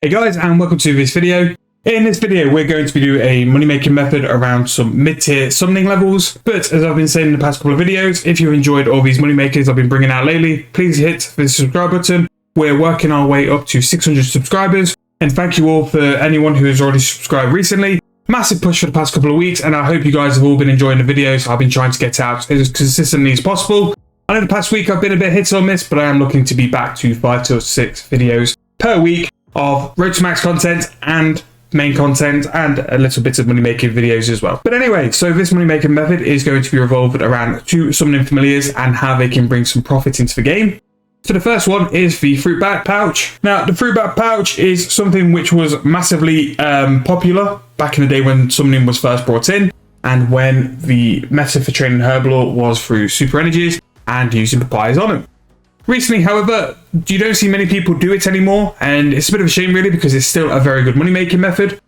Hey guys, and welcome to this video. In this video, we're going to be doing a money making method around some mid-tier summoning levels. But as I've been saying in the past couple of videos, if you've enjoyed all these money makers I've been bringing out lately, please hit the subscribe button. We're working our way up to 600 subscribers. And thank you all for anyone who has already subscribed recently. Massive push for the past couple of weeks, and I hope you guys have all been enjoying the videos I've been trying to get out as consistently as possible. I know the past week I've been a bit hit or miss, but I am looking to be back to 5 to 6 videos per week of Road to Max content and main content and a little bit of money making videos as well. But anyway, so this money making method is going to be revolved around 2 summoning familiars and how they can bring some profit into the game. So the first one is the fruit bat pouch. Now the fruit bat pouch is something which was massively popular back in the day when summoning was first brought in, and when the method for training Herblore was through super energies and using papayas on them. Recently, however, you don't see many people do it anymore, and it's a bit of a shame really, because it's still a very good money making method.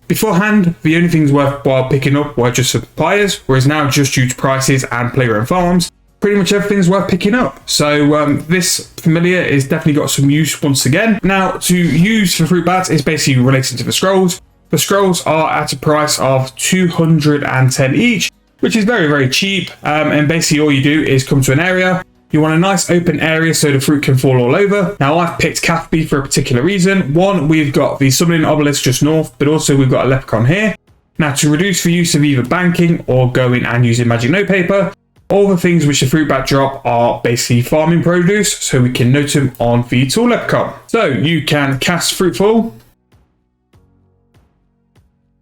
Beforehand, the only things worthwhile picking up were just some papayas, whereas now, just due to prices and player and farms, pretty much everything's worth picking up. So this familiar is definitely got some use once again. Now, to use for fruit bats is basically related to the scrolls. The scrolls are at a price of 210 each, which is very, very cheap. And basically all you do is come to an area. You want a nice open area so the fruit can fall all over. Now I've picked Cathby for a particular reason. One, we've got the summoning obelisk just north, but also we've got a leprechaun here. Now to reduce the use of either banking or going and using magic note paper, all the things which the fruit bat drop are basically farming produce, so we can note them on the tool leprechaun. So you can cast fruitful,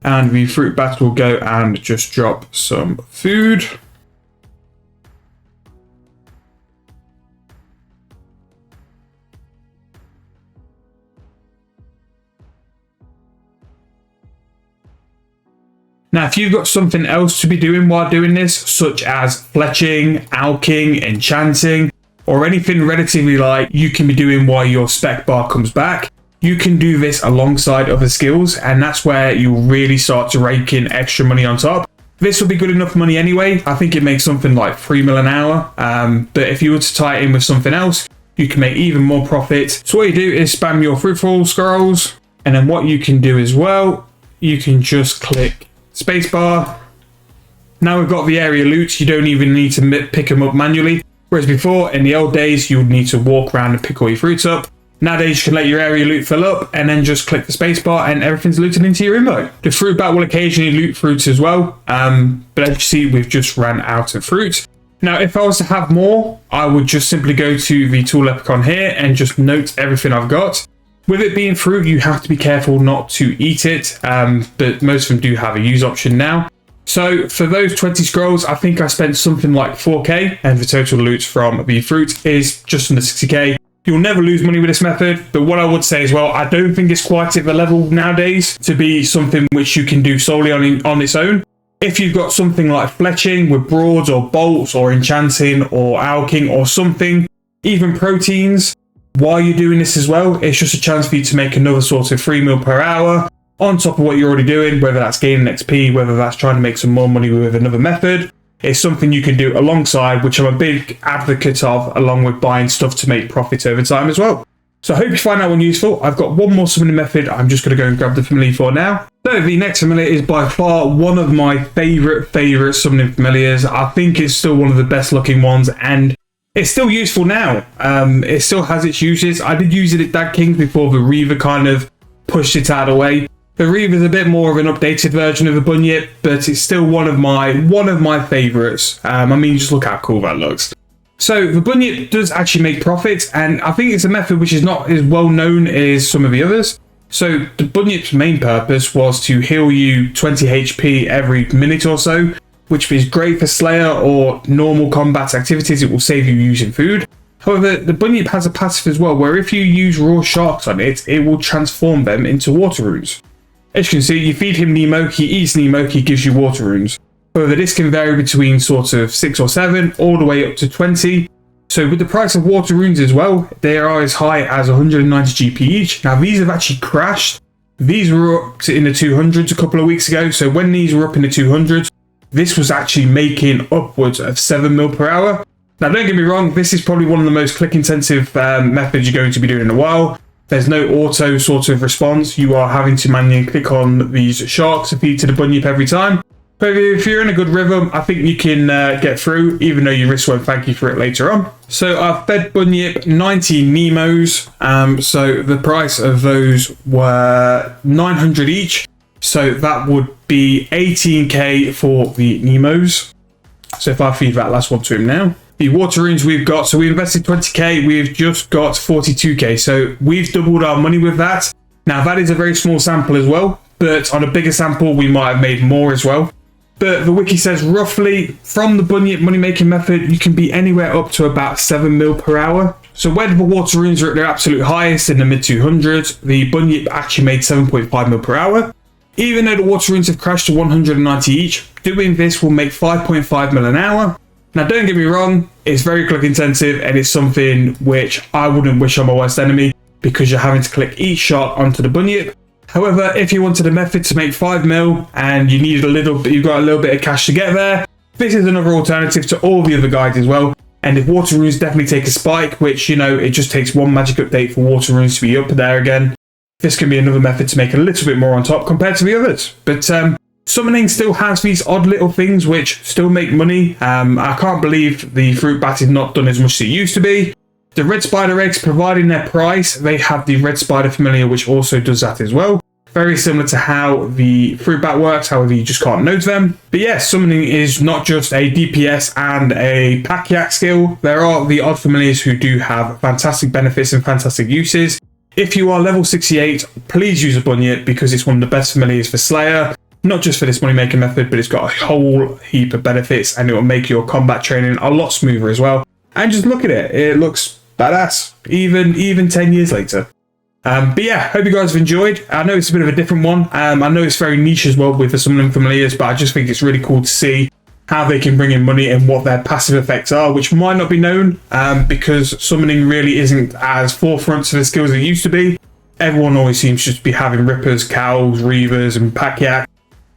and the fruit bat will go and just drop some food. Now, if you've got something else to be doing while doing this, such as fletching, alking, enchanting, or anything relatively light you can be doing while your spec bar comes back, you can do this alongside other skills, and that's where you really start to rake in extra money on top. This will be good enough money anyway. I think it makes something like 3 mil an hour, but if you were to tie it in with something else, you can make even more profit. So what you do is spam your fruitful scrolls, and then what you can do as well, you can just click spacebar. Now we've got the area loot, you don't even need to pick them up manually, whereas before in the old days you would need to walk around and pick all your fruits up. Nowadays you can let your area loot fill up and then just click the spacebar and everything's looted into your inventory. The fruit bat will occasionally loot fruits as well, but as you see we've just ran out of fruit. Now if I was to have more, I would just simply go to the tool leprechaun here and just note everything I've got. With it being fruit, you have to be careful not to eat it, but most of them do have a use option now. So for those 20 scrolls, I think I spent something like 4k, and the total loot from the fruit is just under 60k. You'll never lose money with this method, but what I would say as well, I don't think it's quite at the level nowadays to be something which you can do solely on its own. If you've got something like fletching with broads or bolts or enchanting or alking or something, even proteins, while you're doing this as well, it's just a chance for you to make another sort of 3 mil per hour on top of what you're already doing, whether that's gaining XP, whether that's trying to make some more money with another method. It's something you can do alongside, which I'm a big advocate of, along with buying stuff to make profit over time as well. So I hope you find that one useful. I've got one more summoning method I'm just going to go and grab the familiar for now. So the next familiar is by far one of my favourite summoning familiars. I think it's still one of the best looking ones, and it's still useful now. It still has its uses. I did use it at Dag Kings before the Reaver kind of pushed it out of the way. The Reaver is a bit more of an updated version of the Bunyip, but it's still one of my favourites. I mean, just look how cool that looks. So the Bunyip does actually make profit, and I think it's a method which is not as well known as some of the others. So the Bunyip's main purpose was to heal you 20 HP every minute or so, which is great for Slayer or normal combat activities. It will save you using food. However, the Bunyip has a passive as well, where if you use raw sharks on it, it will transform them into water runes. As you can see, you feed him Nemo, he eats Nemo, he gives you water runes. However, this can vary between sort of 6 or 7, all the way up to 20. So with the price of water runes as well, they are as high as 190 GP each. Now these have actually crashed. These were up in the 200s a couple of weeks ago, so when these were up in the 200s, this was actually making upwards of 7 mil per hour. Now, don't get me wrong, this is probably one of the most click-intensive methods you're going to be doing in a while. There's no auto sort of response. You are having to manually click on these sharks to feed to the Bunyip every time. But if you're in a good rhythm, I think you can get through, even though your wrist won't thank you for it later on. So I've fed Bunyip 90 Nemos. So the price of those were 900 each. So that would be 18k for the Nemos. So if I feed that last one to him now. The water runes we've got, so we invested 20k, we've just got 42k. So we've doubled our money with that. Now that is a very small sample as well, but on a bigger sample, we might have made more as well. But the wiki says roughly from the Bunyip money making method, you can be anywhere up to about 7 mil per hour. So where the water runes are at their absolute highest in the mid 200s, the Bunyip actually made 7.5 mil per hour. Even though the water runes have crashed to 190 each, doing this will make 5.5 mil an hour. Now don't get me wrong, it's very click intensive and it's something which I wouldn't wish on my worst enemy because you're having to click each shot onto the Bunyip. However, if you wanted a method to make 5 mil and you needed you've got a little bit of cash to get there, this is another alternative to all the other guides as well. And if water runes definitely take a spike, which, you know, it just takes one magic update for water runes to be up there again, this can be another method to make a little bit more on top compared to the others. But summoning still has these odd little things which still make money. I can't believe the fruit bat is not done as much as it used to be. The red spider eggs, providing their price, they have the red spider familiar, which also does that as well. Very similar to how the fruit bat works, however you just can't note them. But yes, summoning is not just a DPS and a pack yak skill. There are the odd familiars who do have fantastic benefits and fantastic uses. If you are level 68, please use a Bunyip because it's one of the best familiars for Slayer. Not just for this money making method, but it's got a whole heap of benefits and it will make your combat training a lot smoother as well. And just look at it, it looks badass, even 10 years later. But yeah, hope you guys have enjoyed. I know it's a bit of a different one. I know it's very niche as well with the summoning familiars, but I just think it's really cool to see how they can bring in money and what their passive effects are, which might not be known because summoning really isn't as forefront to the skills it used to be. Everyone always seems just to be having Rippers, Cows, Reavers, and Pack Yak.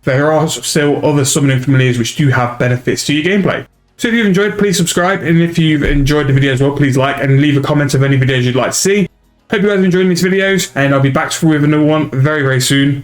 There are still other summoning familiars which do have benefits to your gameplay. So if you've enjoyed, please subscribe, and if you've enjoyed the video as well, please like and leave a comment of any videos you'd like to see. Hope you guys are enjoying these videos, and I'll be back with another one very, very soon.